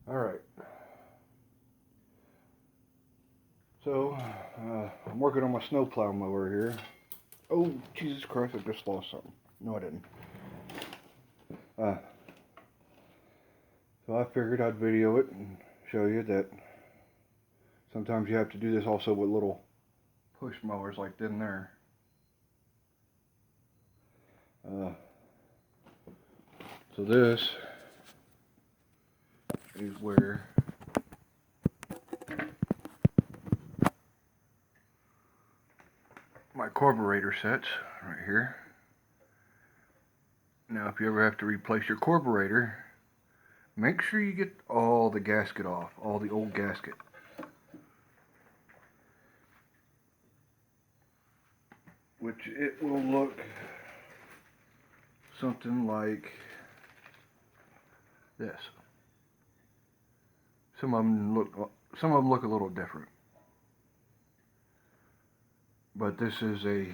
Alright, so I'm working on my snowplow mower here. Oh, Jesus Christ, I just lost something. No, I didn't. Uh, so I figured I'd video it and show you that sometimes you have to do this also with little push mowers like in there. So this is where my carburetor sets, right here. Now if you ever have to replace your carburetor, make sure you get all the gasket off, all the old gasket. Which it will look something like this. Some of them look a little different. But this is a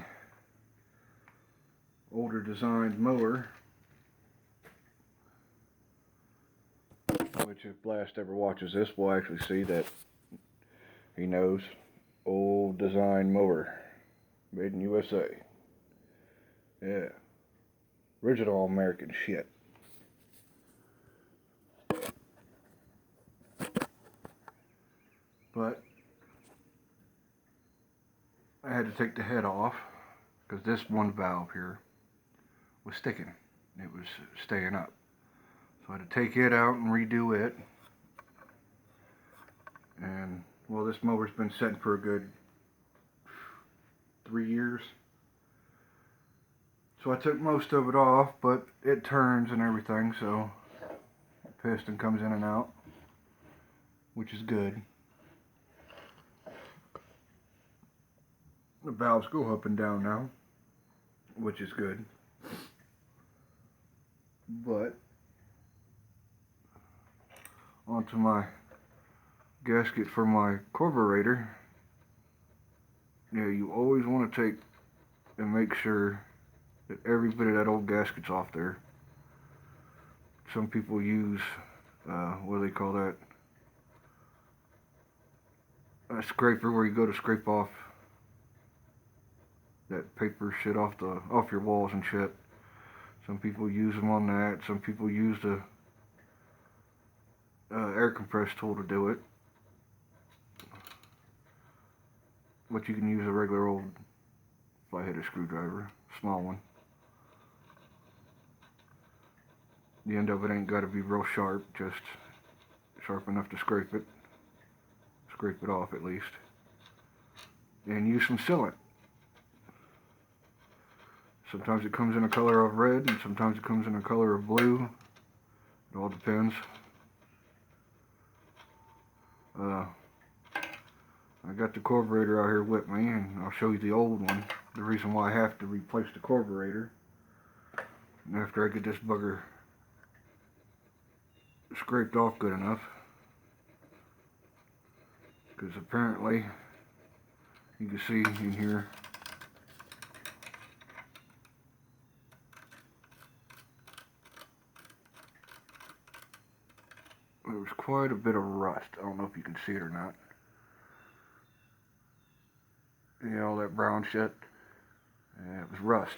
older designed mower, which if Blast ever watches this, will actually see that he knows. Old design mower, made in USA. Yeah, original American shit. But I had to take the head off because this one valve here was sticking. It was staying up. So I had to take it out and redo it. And well, this mower's been sitting for a good 3 years. So I took most of it off, but it turns and everything, so the piston comes in and out, which is good. The valves go up and down now, which is good. But onto my gasket for my carburetor. Yeah, you always want to take and make sure that every bit of that old gasket's off there. Some people use, what do they call that? A scraper, where you go to scrape off that paper shit off your walls and shit. Some people use them on that. Some people use the air compress tool to do it. But you can use a regular old flat-headed screwdriver, small one. The end of it ain't got to be real sharp, just sharp enough to scrape it off at least. And use some sealant. Sometimes it comes in a color of red, and sometimes it comes in a color of blue. It all depends. I got the carburetor out here with me, and I'll show you the old one. The reason why I have to replace the carburetor. And after I get this bugger scraped off good enough. Because apparently, you can see in here, there was quite a bit of rust. I don't know if you can see it or not. You know, all that brown shit? Yeah, it was rust.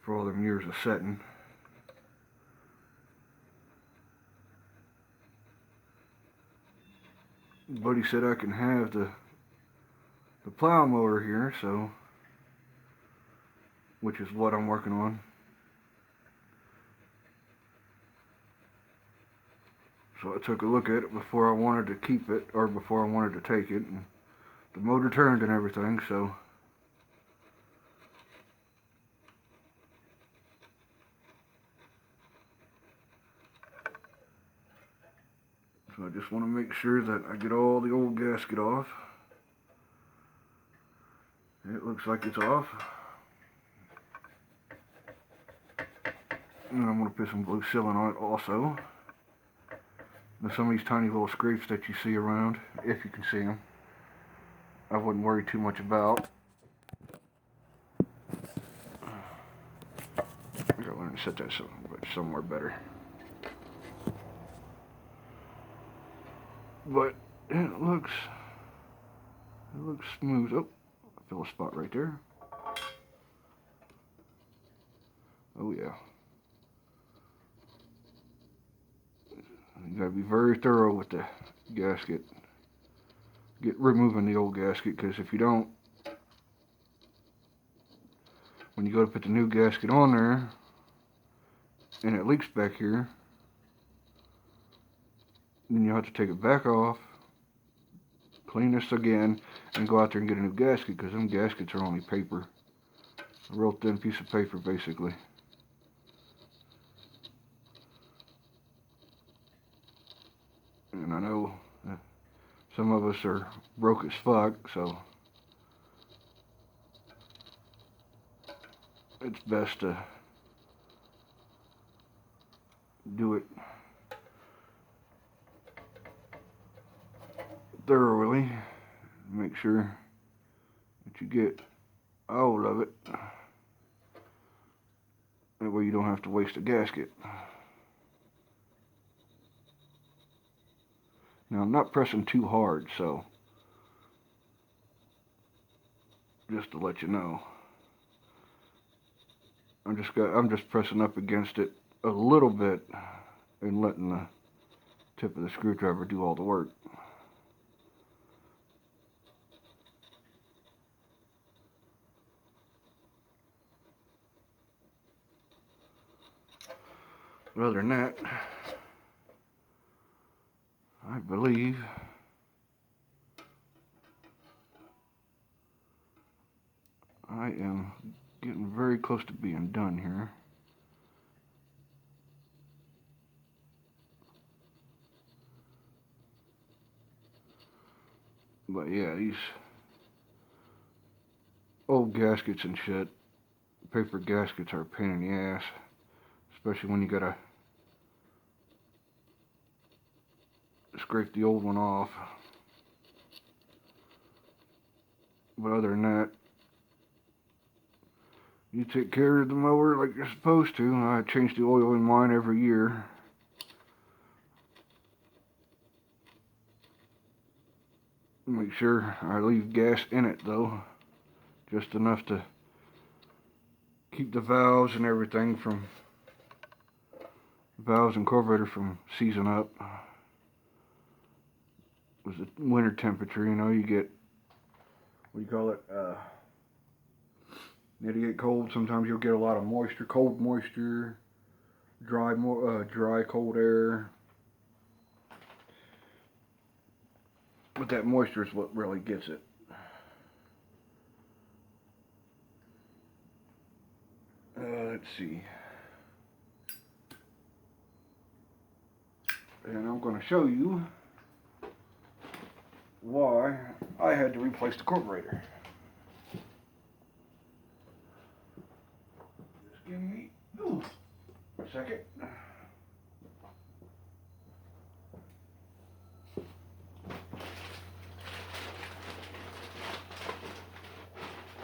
For all them years of setting. Buddy said I can have the plow mower here, so, which is what I'm working on. So I took a look at it before I wanted to keep it, or before I wanted to take it, and the motor turned and everything, so I just want to make sure that I get all the old gasket off. It looks like it's off. And I'm going to put some blue sealant on it also. And some of these tiny little scrapes that you see around, if you can see them, I wouldn't worry too much about. I gotta learn to set that somewhere better. but it looks smooth. Oh, I feel a spot right there. Oh yeah. You gotta be very thorough with the gasket. Removing the old gasket, because if you don't, when you go to put the new gasket on there and it leaks back here, then you have to take it back off, clean this again, and go out there and get a new gasket, because them gaskets are only paper. A real thin piece of paper, basically. And I know some of us are broke as fuck, so it's best to do it thoroughly. Make sure that you get all of it. That way you don't have to waste a gasket. Now I'm not pressing too hard, so just to let you know, I'm just pressing up against it a little bit and letting the tip of the screwdriver do all the work. But other than that, I believe I am getting very close to being done here. But yeah, these old gaskets and shit, paper gaskets, are a pain in the ass, especially when you gotta scrape the old one off. But other than that, you take care of the mower like you're supposed to. I change the oil in mine every year. Make sure I leave gas in it though, just enough to keep the valves and everything from carburetor from seizing up. With the winter temperature, you know, you get, what do you call it, it'll get cold. Sometimes you'll get a lot of moisture, cold moisture, dry cold air. But that moisture is what really gets it. Let's see. And I'm going to show you why I had to replace the carburetor. Just give me a second.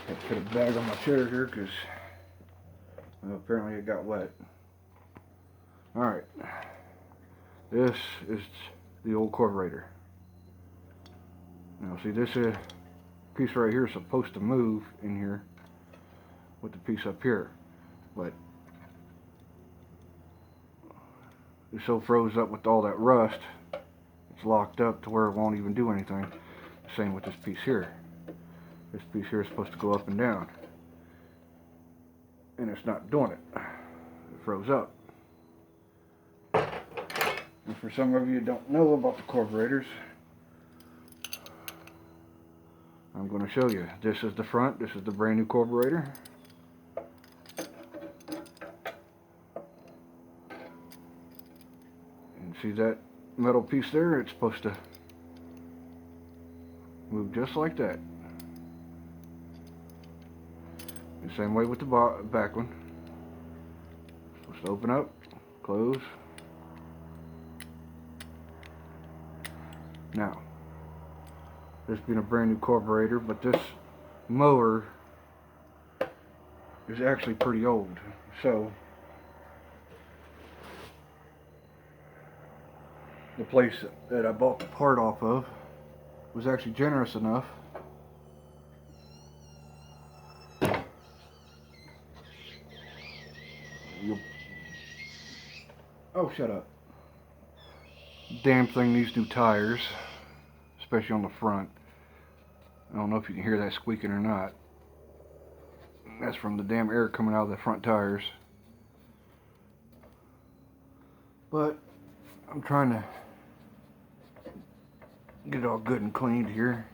Had to put a bag on my chair here because apparently it got wet. Alright, this is the old carburetor. Now see, this piece right here is supposed to move in here with the piece up here, but it's so froze up with all that rust, it's locked up to where it won't even do anything. Same with this piece here. This piece here is supposed to go up and down, and it's not doing it. It froze up. And for some of you who don't know about the carburetors, I'm going to show you. This is the front. This is the brand new carburetor. And see that metal piece there? It's supposed to move just like that. The same way with the back one. Supposed to open up, close. Now, this being a brand new carburetor, but this mower is actually pretty old. So the place that I bought the part off of was actually generous enough oh, shut up. Damn thing needs new tires, especially on the front. I don't know if you can hear that squeaking or not. That's from the damn air coming out of the front tires. But I'm trying to get it all good and cleaned here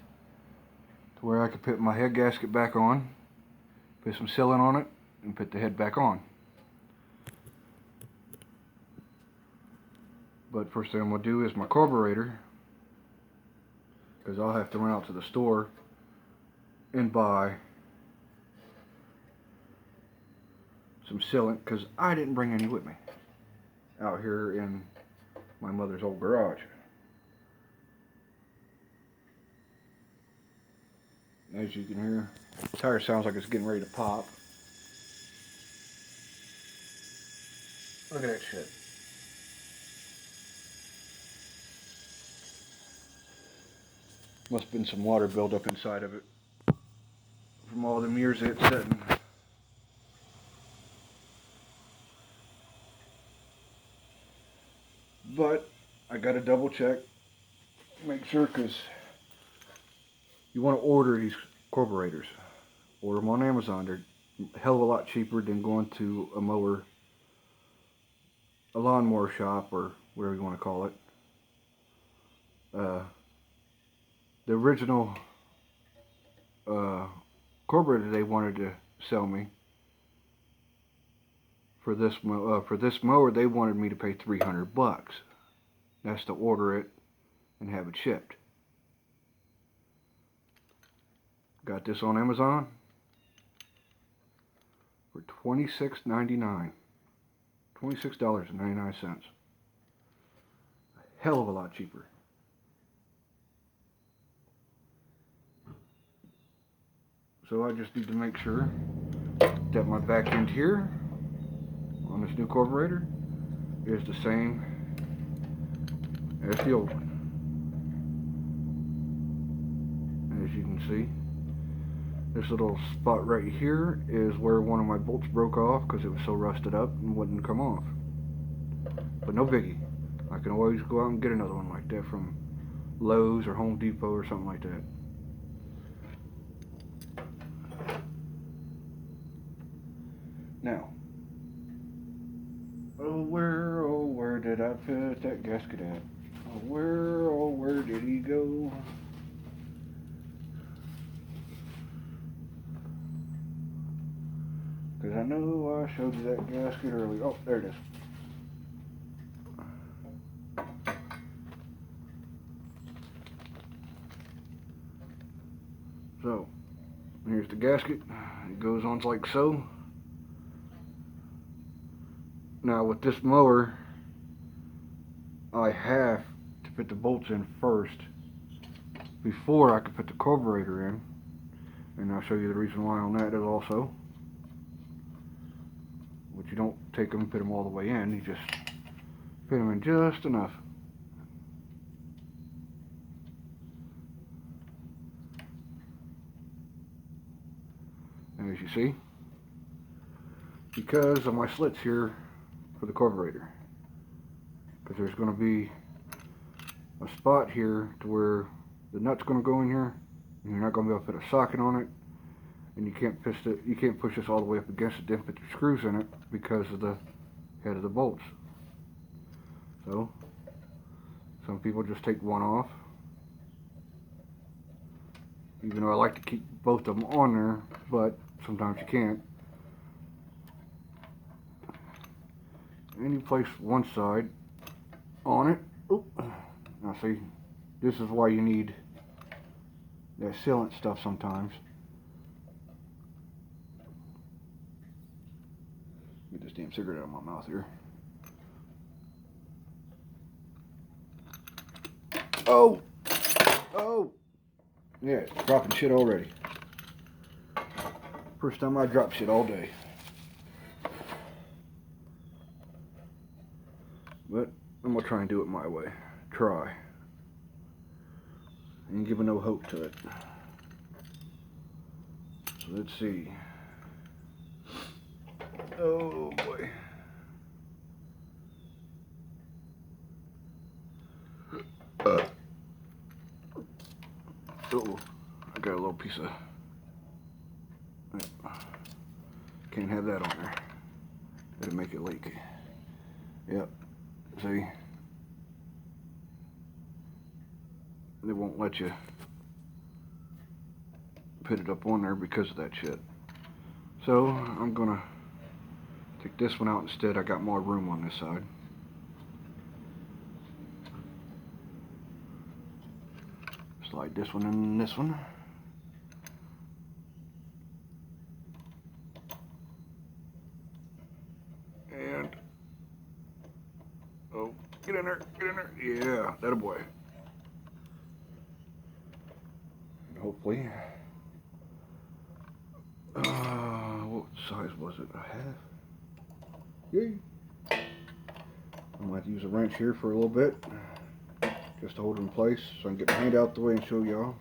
to where I can put my head gasket back on, put some sealant on it, and put the head back on. But first thing I'm going to do is my carburetor, because I'll have to run out to the store and buy some sealant, because I didn't bring any with me out here in my mother's old garage. As you can hear, the tire sounds like it's getting ready to pop. Look at that shit. Must have been some water buildup inside of it from all the years it's sitting. But I gotta double check, make sure, because you want to order these carburetors. Order them on Amazon. They're a hell of a lot cheaper than going to a lawnmower shop, or whatever you want to call it. The original carburetor they wanted to sell me for this mower, they wanted me to pay $300. That's to order it and have it shipped. Got this on Amazon for $26.99. $26.99. A hell of a lot cheaper. So I just need to make sure that my back end here on this new carburetor is the same as the old one. As you can see, this little spot right here is where one of my bolts broke off because it was so rusted up and wouldn't come off. But no biggie. I can always go out and get another one like that from Lowe's or Home Depot or something like that. Now, oh where did I put that gasket at? Oh where did he go? Because I know I showed you that gasket earlier. Oh, there it is. So, here's the gasket. It goes on like so. Now with this mower, I have to put the bolts in first before I can put the carburetor in. And I'll show you the reason why on that is also. But you don't take them and put them all the way in, you just put them in just enough. And as you see, because of my slits here for the carburetor, because there's going to be a spot here to where the nut's going to go in here, and you're not going to be able to put a socket on it, and you can't push this all the way up against it, then put your screws in it because of the head of the bolts. So some people just take one off, even though I like to keep both of them on there, but sometimes you can't. And you place one side on it. Oop. Now see, this is why you need that sealant stuff sometimes. Get this damn cigarette out of my mouth here. Oh! Oh! Yeah, it's dropping shit already. First time I drop shit all day. But I'm gonna try and do it my way. try. Ain't giving no hope to it. So let's see. Oh boy. Oh, I got a little piece of. Can't have that on there. It'll make it leak. Yep. See? They won't let you put it up on there because of that shit. So I'm gonna take this one out instead. I got more room on this side. Slide this one in this one. And oh, get in there, get in there. Yeah, that a boy. Hopefully. What size was it? A half? Yay. I'm gonna have to use a wrench here for a little bit, just to hold it in place so I can get my hand out the way and show y'all.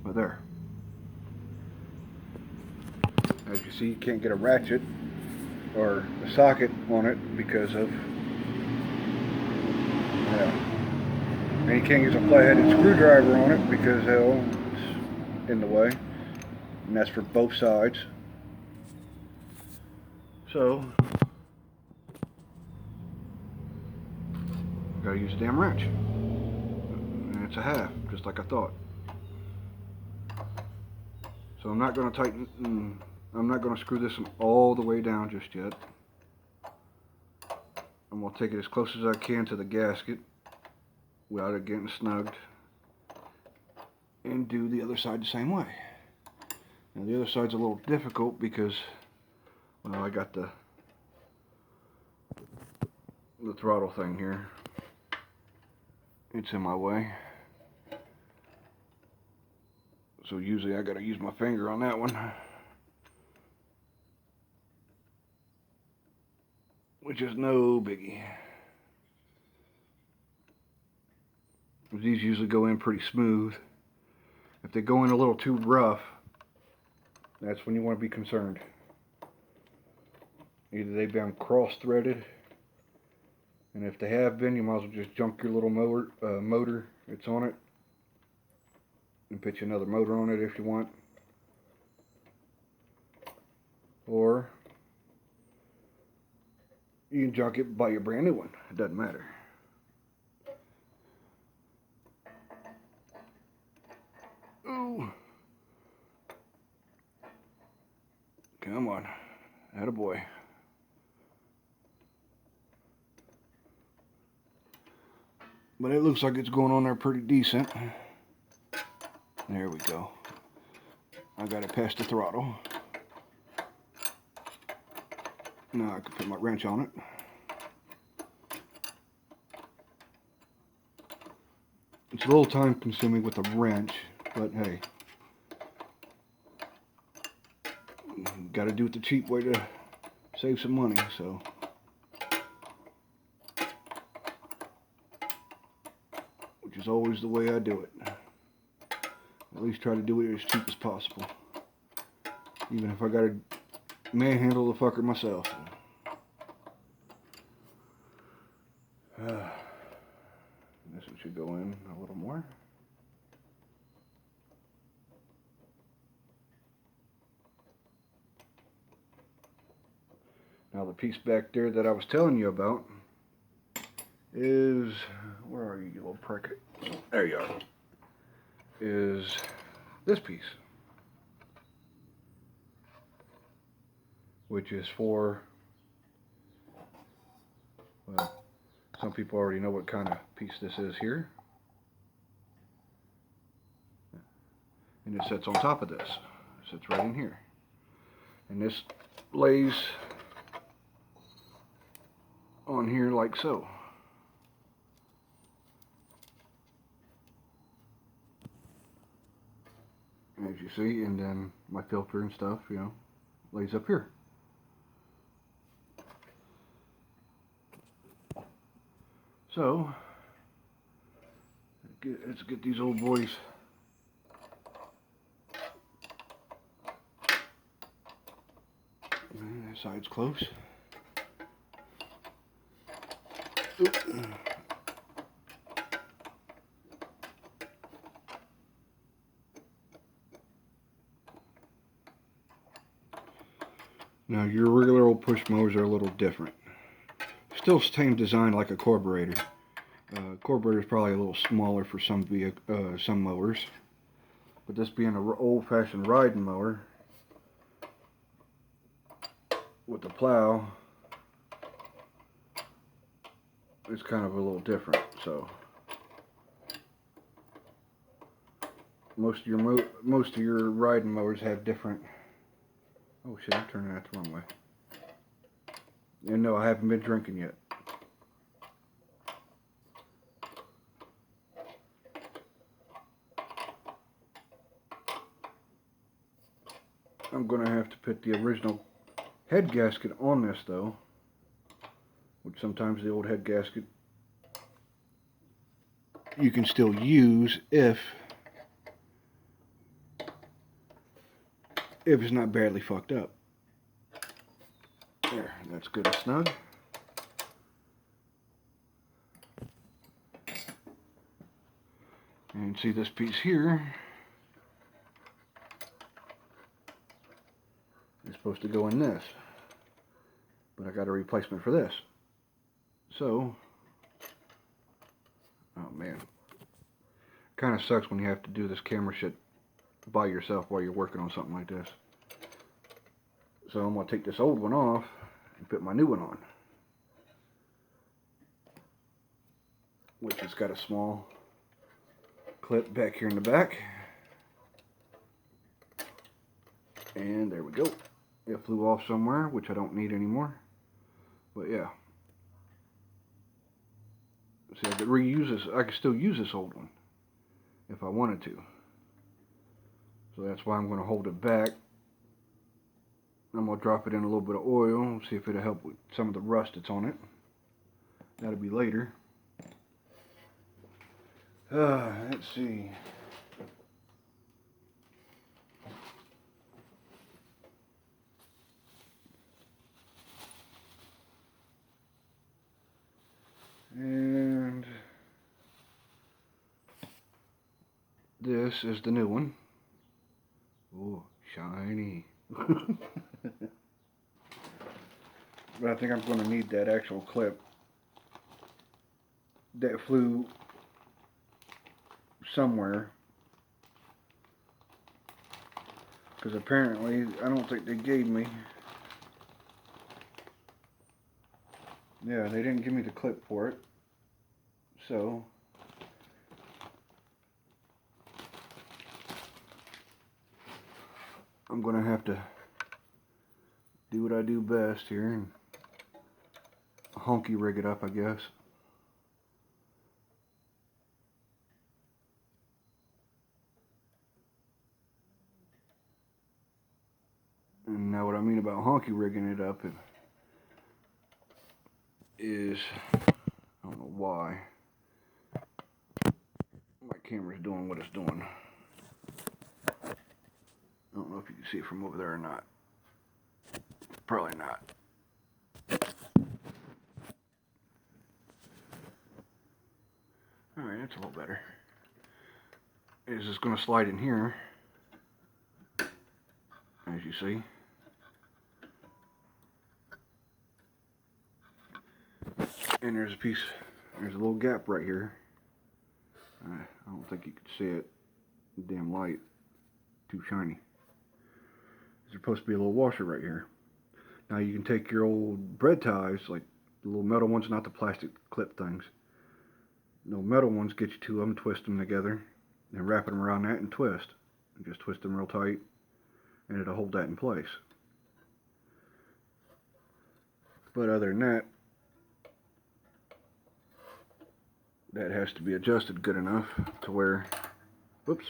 But there. As you see, you can't get a ratchet or a socket on it because of, and you can't use a flat-headed screwdriver on it because hell, it's in the way. And that's for both sides. So, gotta use a damn wrench. And it's a half, just like I thought. So I'm not gonna tighten, I'm not gonna screw this all the way down just yet. I'm gonna take it as close as I can to the gasket without it getting snugged. And do the other side the same way. Now the other side's a little difficult because, well, I got the throttle thing here. It's in my way. So usually I gotta use my finger on that one. Which is no biggie. These usually go in pretty smooth. If they go in a little too rough, that's when you want to be concerned. Either they've been cross-threaded, and if they have been, you might as well just junk your little motor it's on it, and put you another motor on it if you want. Or you can junk it, buy a brand new one. It doesn't matter. Ooh. Come on. Attaboy. But it looks like it's going on there pretty decent. There we go. I got it past the throttle. Now I can put my wrench on it. It's a little time consuming with a wrench, but hey. Got to do it the cheap way to save some money, so. Which is always the way I do it. At least try to do it as cheap as possible. Even if I got to manhandle the fucker myself. This one should go in a little more. Now the piece back there that I was telling you about is, where are you, you little prick? There you are. Is this piece, which is for, well, some people already know what kind of piece this is here. And it sits on top of this. It sits right in here. And this lays on here like so. As you see, and then my filter and stuff, you know, lays up here. So, let's get these old boys that side's close. Oop. Now your regular old push mowers are a little different. Still same design like a carburetor. Carburetor is probably a little smaller for some mowers, but this being an old-fashioned riding mower with the plow, it's kind of a little different. So most of your riding mowers have different. Oh shit! I'm turning that the wrong way. And no, I haven't been drinking yet. I'm gonna have to put the original head gasket on this though, which sometimes the old head gasket you can still use if it's not badly fucked up. There, that's good and snug. And see this piece here is supposed to go in this, but I got a replacement for this. So, oh man, kind of sucks when you have to do this camera shit by yourself while you're working on something like this. So I'm going to take this old one off and put my new one on, which has got a small clip back here in the back. And there we go. It flew off somewhere, which I don't need anymore. But yeah. See, I could reuse this. I could still use this old one if I wanted to. So that's why I'm going to hold it back. I'm going to drop it in a little bit of oil, see if it'll help with some of the rust that's on it. That'll be later. Let's see. And this is the new one. Oh, shiny. But I think I'm going to need that actual clip that flew somewhere, because apparently I don't think they gave me, yeah, they didn't give me the clip for it. So I'm going to have to do what I do best here and honky rig it up, I guess. And now what I mean about honky rigging it up is, I don't know why my camera's doing what it's doing. I don't know if you can see it from over there or not. Probably not. Alright, that's a little better. It's just going to slide in here, as you see. And there's a little gap right here. I don't think you can see it. Damn light. Too shiny. There's supposed to be a little washer right here. Now you can take your old bread ties, like the little metal ones, not the plastic clip things. No, metal ones, get you two of them, twist them together, and wrap them around that and twist. And just twist them real tight, and it'll hold that in place. But other than that, that has to be adjusted good enough to where, whoops,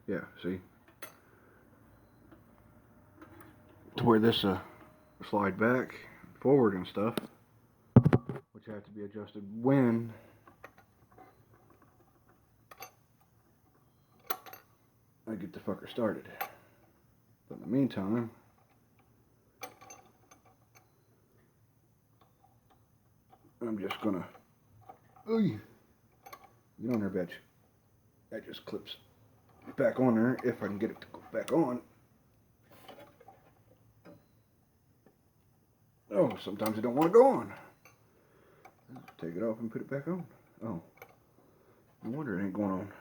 yeah, see, to where this slide back, forward and stuff, which which have to be adjusted when I get the fucker started. But in the meantime, I'm just gonna get on there, bitch. That just clips back on there if I can get it to go back on. Oh, sometimes it don't want to go on. Take it off and put it back on. Oh, no wonder it ain't going on.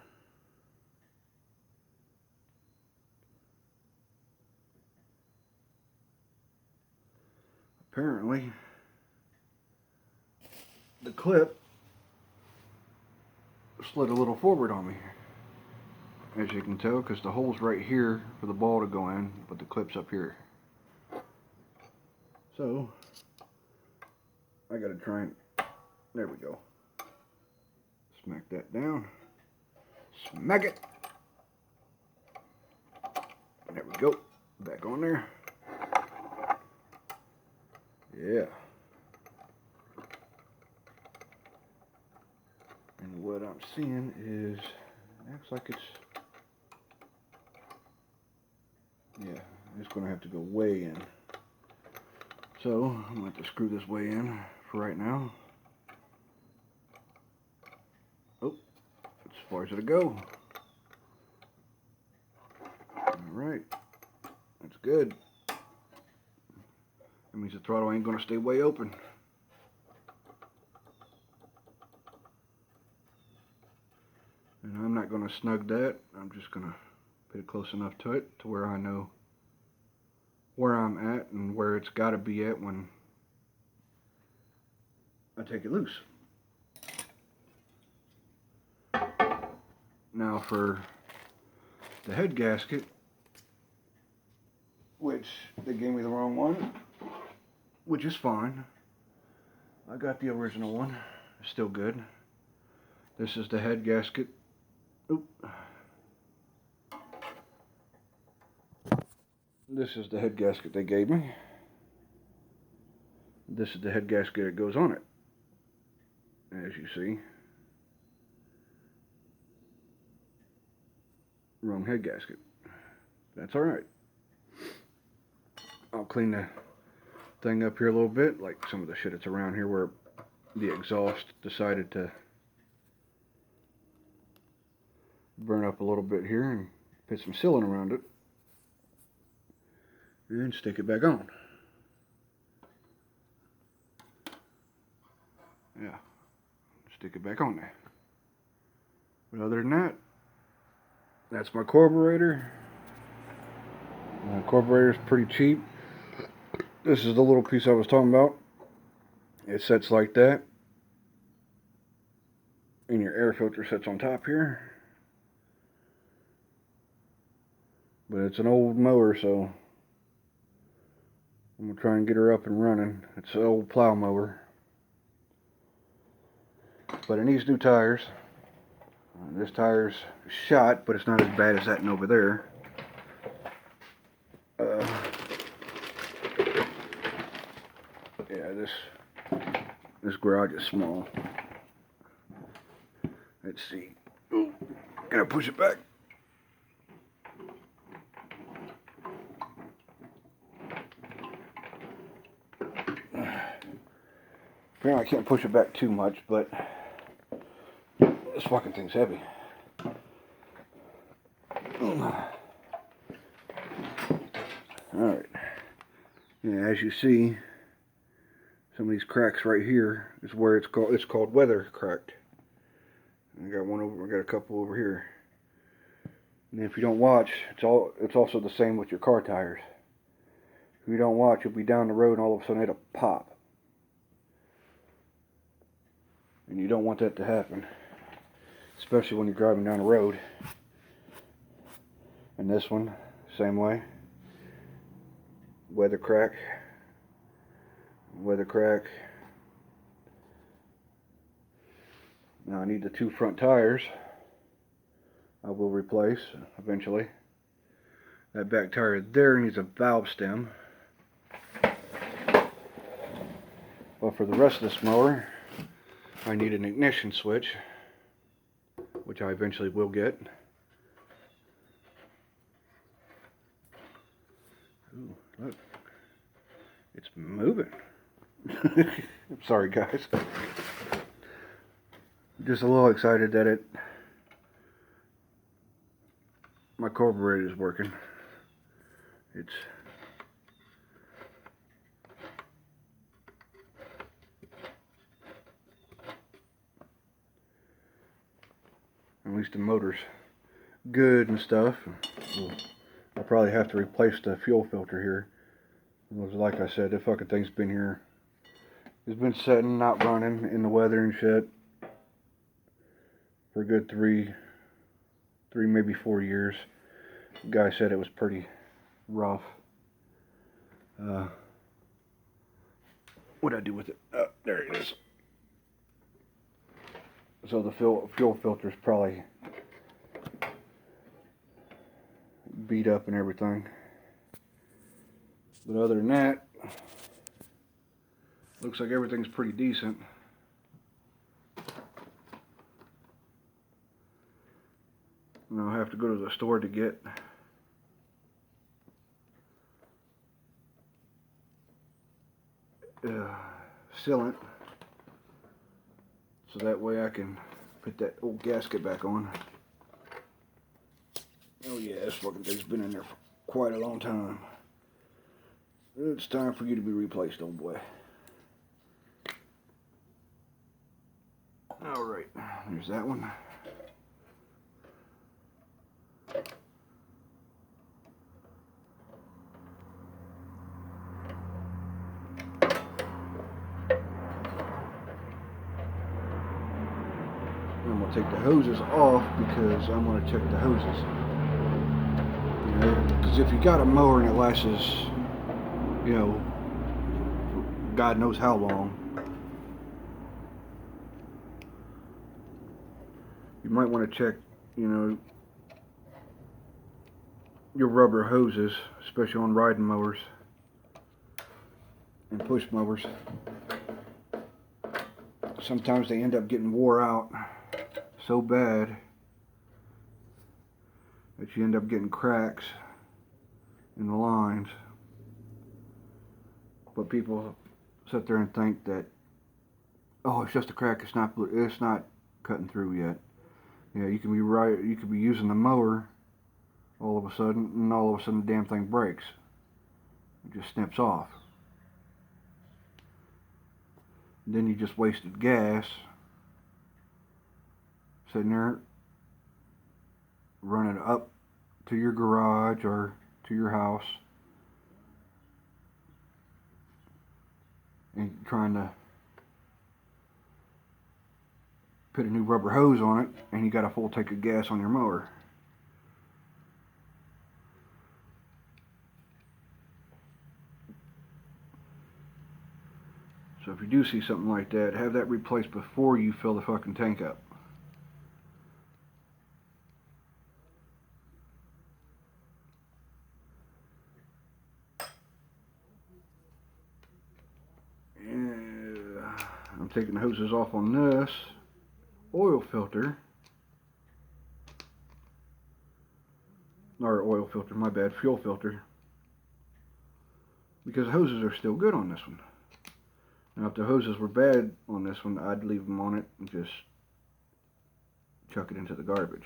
Apparently, the clip slid a little forward on me, as you can tell, because the hole's right here for the ball to go in, but the clip's up here. So I gotta try and, there we go. Smack that down. Smack it. There we go. Back on there. Yeah. And what I'm seeing is, looks like it's, yeah, it's going to have to go way in. So I'm going to have to screw this way in for right now. Oh, as far as it'll go. Alright, that's good. That means the throttle ain't going to stay way open. And I'm not going to snug that. I'm just going to put it close enough to it to where I know where I'm at and where it's got to be at when I take it loose. Now for the head gasket, which they gave me the wrong one, which is fine. I got the original one. It's still good. This is the head gasket. Oop. This is the head gasket they gave me. This is the head gasket that goes on it, as you see. Wrong head gasket. That's alright. I'll clean the thing up here a little bit, like some of the shit that's around here where the exhaust decided to burn up a little bit here, and put some sealant around it and stick it back on. Yeah, stick it back on there. But other than that, that's my carburetor. My carburetor's pretty cheap. This is the little piece I was talking about. It sets like that, and your air filter sits on top here. But it's an old mower, so I'm going to try and get her up and running. It's an old plow mower. But it needs new tires. This tire's shot, but it's not as bad as that one over there. Yeah, this garage is small. Let's see. Ooh, can I push it back? Apparently I can't push it back too much, but this fucking thing's heavy. Alright. Yeah, as you see, some of these cracks right here is where it's called weather cracked. I got one over, I got a couple over here. And if you don't watch, it's also the same with your car tires. If you don't watch, you'll be down the road and all of a sudden it'll pop. And you don't want that to happen, especially when you're driving down the road. And this one, same way. Weather crack. Weather crack. Now I need the two front tires. I will replace eventually. That back tire there needs a valve stem. But for the rest of this mower, I need an ignition switch, which I eventually will get. Ooh, look, it's moving. I'm sorry, guys. Just a little excited that my carburetor is working. It's at least the motor's good and stuff. I'll probably have to replace the fuel filter here. Because like I said, the fucking thing's been here. It's been sitting, not running in the weather and shit for a good three, maybe 4 years. The guy said it was pretty rough. What'd I do with it? Oh, there it is. So the fuel filter's probably beat up and everything. But other than that, looks like everything's pretty decent. And I'll have to go to the store to get sealant, so that way I can put that old gasket back on. Oh yeah, this fucking thing's been in there for quite a long time. It's time for you to be replaced, old boy. Alright, there's that one. I'm going to take the hoses off because I'm going to check the hoses. You know, because if you got a mower and it lasts, you know, God knows how long, you might want to check, you know, your rubber hoses, especially on riding mowers and push mowers. Sometimes they end up getting wore out so bad that you end up getting cracks in the lines. But people sit there and think that, oh, it's just a crack, it's not cutting through yet. Yeah, you can be right, you could be using the mower all of a sudden, and all of a sudden the damn thing breaks. It just snips off. And then you just wasted gas sitting there running up to your garage or to your house and trying to put a new rubber hose on it, and you got a full tank of gas on your mower. So if you do see something like that, have that replaced before you fill the fucking tank up. And I'm taking the hoses off on this oil filter. Or oil filter, my bad, fuel filter. Because the hoses are still good on this one. Now if the hoses were bad on this one, I'd leave them on it and just chuck it into the garbage.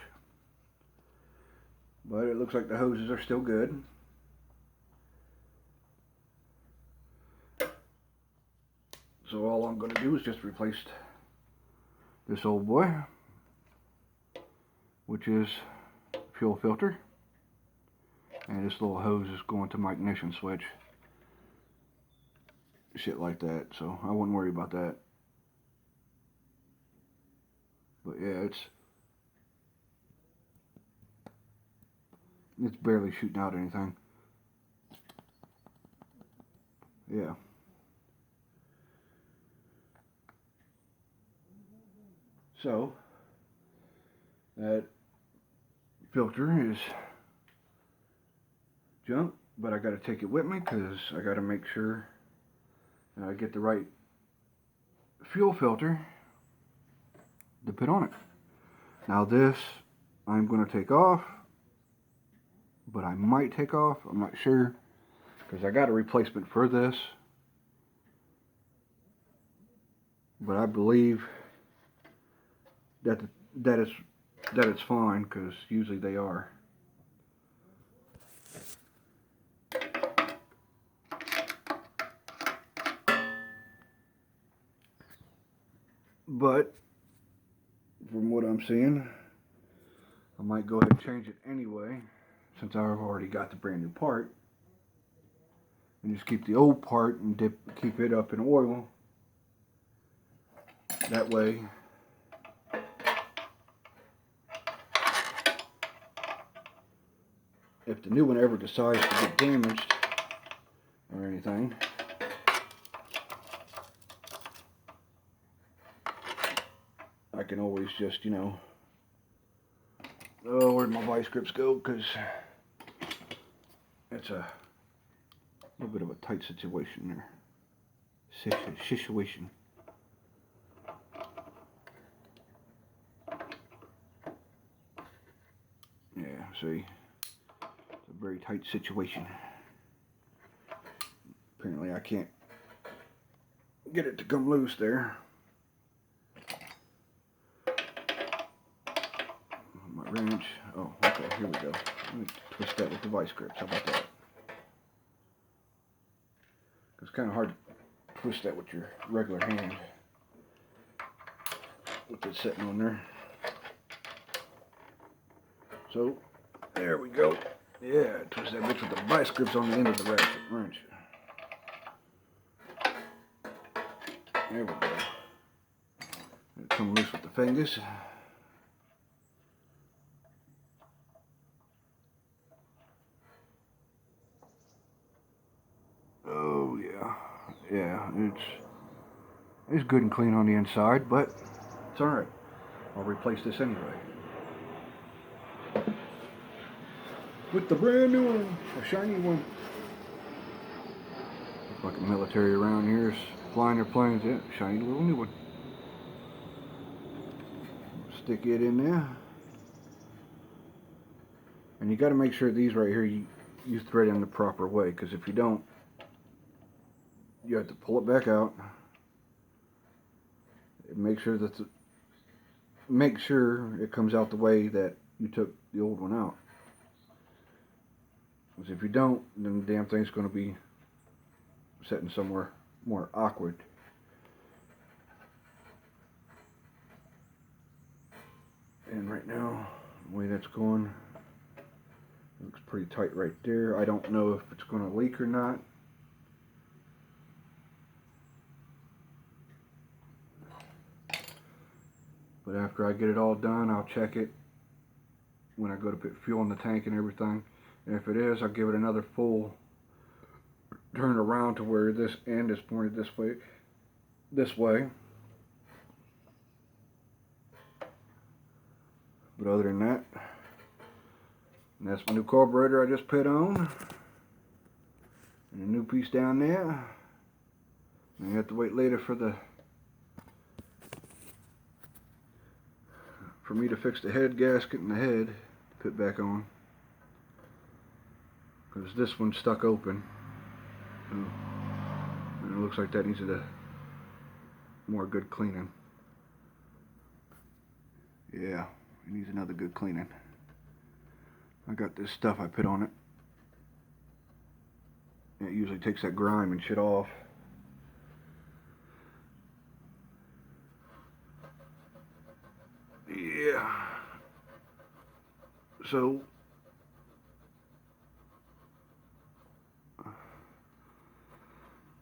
But it looks like the hoses are still good. So all I'm going to do is just replace this old boy, which is fuel filter. And this little hose is going to my ignition switch. Shit like that, so I wouldn't worry about that. But yeah, it's barely shooting out anything. Yeah. So that filter is junk, but I got to take it with me because I got to make sure I get the right fuel filter to put on it. Now this I'm going to take off, but I might take off, I'm not sure, because I got a replacement for this. But I believe that it's fine, because usually they are. But from what I'm seeing, I might go ahead and change it anyway, since I've already got the brand new part, and just keep the old part and keep it up in oil. That way if the new one ever decides to get damaged or anything, I can always just, you know, oh, where'd my vice grips go? Because it's a little bit of a tight situation there. Situation. Yeah, see, it's a very tight situation. Apparently I can't get it to come loose there. My wrench, oh, okay, here we go. Let me twist that with the vice grips, how about that? It's kind of hard to twist that with your regular hand, with it sitting on there. So, there we go. Yeah, twist that bitch with the vice grips on the end of the wrench. There we go. It come loose with the fingers. Oh yeah, it's good and clean on the inside, but it's all right. I'll replace this anyway with the brand new one, a shiny one. Looks like a military around here is flying their planes. Yeah, shiny little new one. Stick it in there, and you got to make sure these right here you thread in the proper way, because if you don't, you have to pull it back out. Make sure it comes out the way that you took the old one out. Because if you don't, then the damn thing's going to be sitting somewhere more awkward. And right now, the way that's going, it looks pretty tight right there. I don't know if it's going to leak or not. But after I get it all done, I'll check it when I go to put fuel in the tank and everything. And if it is, I'll give it another full turn around to where this end is pointed this way. But other than that, and that's my new carburetor I just put on. And a new piece down there. And you have to wait later for me to fix the head gasket and the head to put back on, because this one's stuck open, and it looks like that needs a more good cleaning. Yeah, it needs another good cleaning. I got this stuff I put on it. It usually takes that grime and shit off. Yeah. So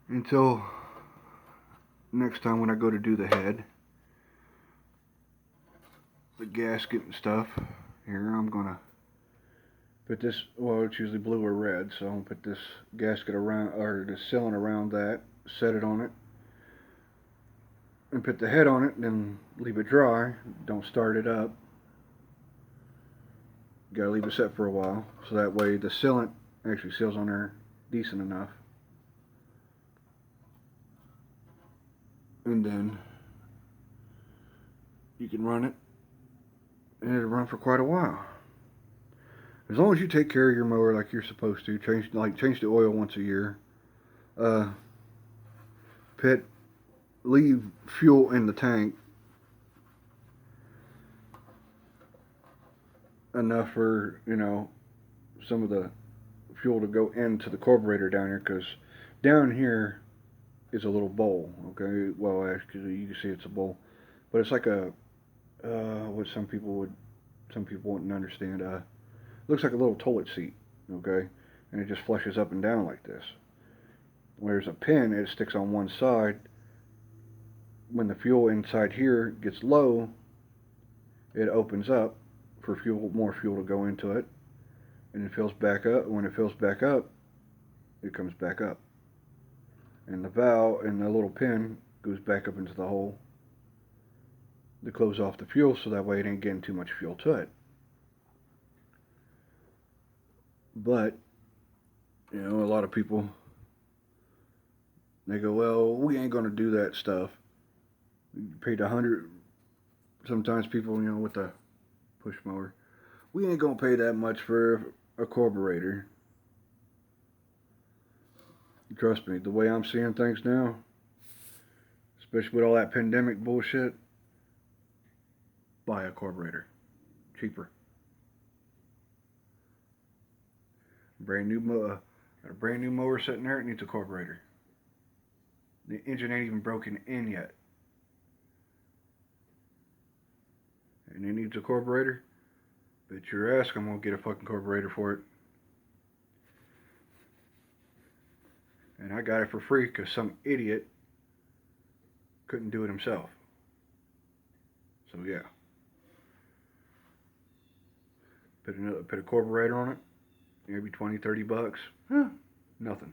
until next time when I go to do the head, the gasket and stuff, here I'm gonna put this, well, it's usually blue or red, so I'm gonna put this gasket around, or the sealant around that, set it on it, and put the head on it, and then leave it dry. Don't start it up. You gotta leave it set for a while, so that way the sealant actually seals on there decent enough. And then you can run it, and it'll run for quite a while. As long as you take care of your mower like you're supposed to, change the oil once a year. Pit, leave fuel in the tank enough for, some of the fuel to go into the carburetor down here, because down here is a little bowl. Okay, well, actually you can see it's a bowl, but it's like a what some people wouldn't understand. Looks like a little toilet seat. Okay, and it just flushes up and down like this. When there's a pin, it sticks on one side. When the fuel inside here gets low, it opens up for more fuel to go into it, and it fills back up. When it fills back up, it comes back up, and the valve and the little pin goes back up into the hole to close off the fuel, so that way it ain't getting too much fuel to it. But a lot of people, they go, well, we ain't gonna do that stuff. You paid $100. Sometimes people, with the push mower, we ain't gonna pay that much for a carburetor. Trust me, the way I'm seeing things now, especially with all that pandemic bullshit, buy a carburetor. Cheaper. Got a brand new mower sitting there. It needs a carburetor. The engine ain't even broken in yet, and it needs a carburetor. Bet your ass I'm gonna get a fucking carburetor for it. And I got it for free because some idiot couldn't do it himself. So yeah, put a carburetor on it. Maybe $20-$30. Nothing.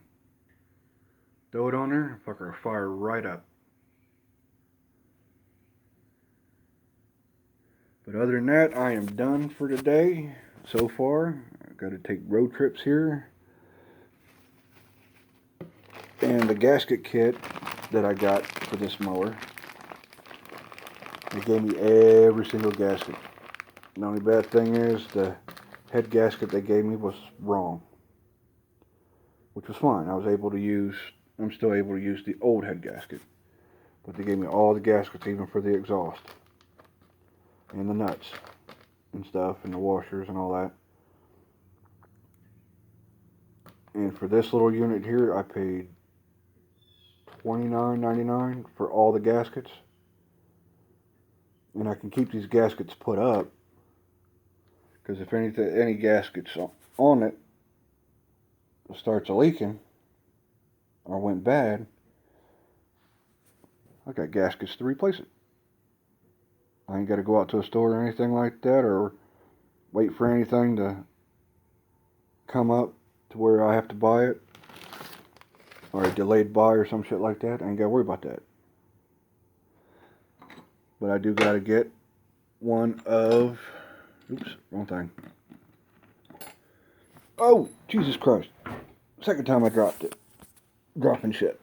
Throw it on there, fucker will fire right up. But other than that, I am done for today. So far, I've got to take road trips here. And the gasket kit that I got for this mower, they gave me every single gasket. The only bad thing is the head gasket they gave me was wrong, which was fine. I'm still able to use the old head gasket, but they gave me all the gaskets, even for the exhaust and the nuts and stuff and the washers and all that. And for this little unit here, I paid $29.99 for all the gaskets, and I can keep these gaskets put up, because if any gaskets on it starts leaking or went bad, I got gaskets to replace it. I ain't got to go out to a store or anything like that, or wait for anything to come up to where I have to buy it, or a delayed buy or some shit like that. I ain't got to worry about that. But I do got to get one of... Oops, wrong thing. Oh, Jesus Christ. Second time I dropped it. Dropping shit.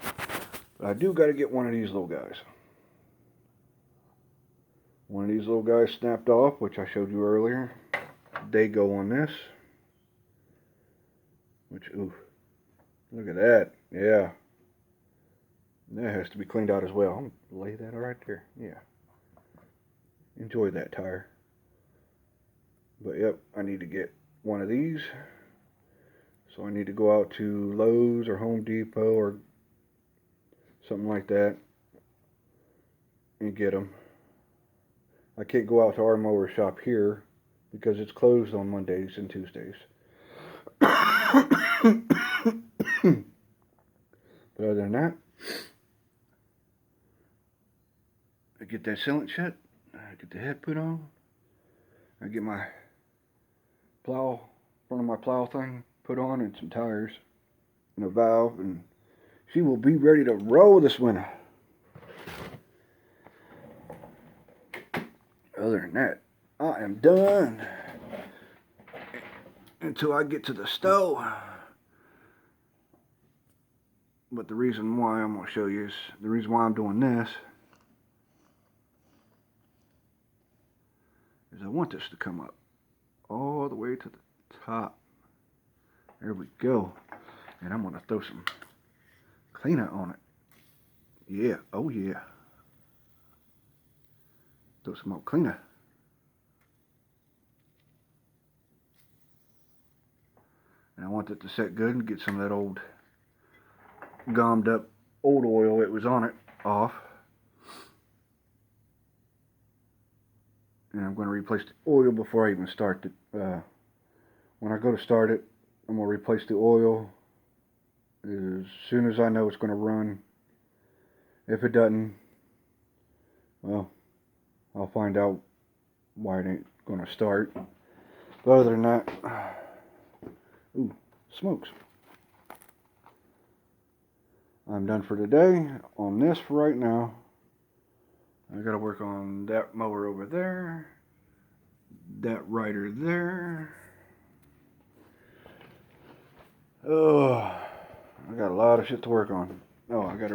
But I do got to get one of these little guys. One of these little guys snapped off, which I showed you earlier. They go on this. Which, ooh, look at that. Yeah. That has to be cleaned out as well. I'm going to lay that right there. Yeah. Enjoy that tire. But yep, I need to get one of these. So I need to go out to Lowe's or Home Depot or something like that and get them. I can't go out to our mower shop here because it's closed on Mondays and Tuesdays. But other than that, I get that sealant shut, I get the head put on, I get my front of my plow thing put on, and some tires and a valve, and she will be ready to roll this winter. Other than that, I am done until I get to the stove. But the reason why I'm going to show you is, the reason why I'm doing this is I want this to come up all the way to the top. There we go. And I'm going to throw some cleaner on it. Yeah, oh yeah. Throw some more cleaner. And I want it to set good and get some of that old gummed up old oil that was on it off. And I'm going to replace the oil before I even start it. When I go to start it, I'm going to replace the oil as soon as I know it's going to run. If it doesn't, well, I'll find out why it ain't going to start. But other than that, ooh, smokes. I'm done for today on this for right now. I gotta work on that mower over there, that rider there. Oh, I got a lot of shit to work on. Oh, I gotta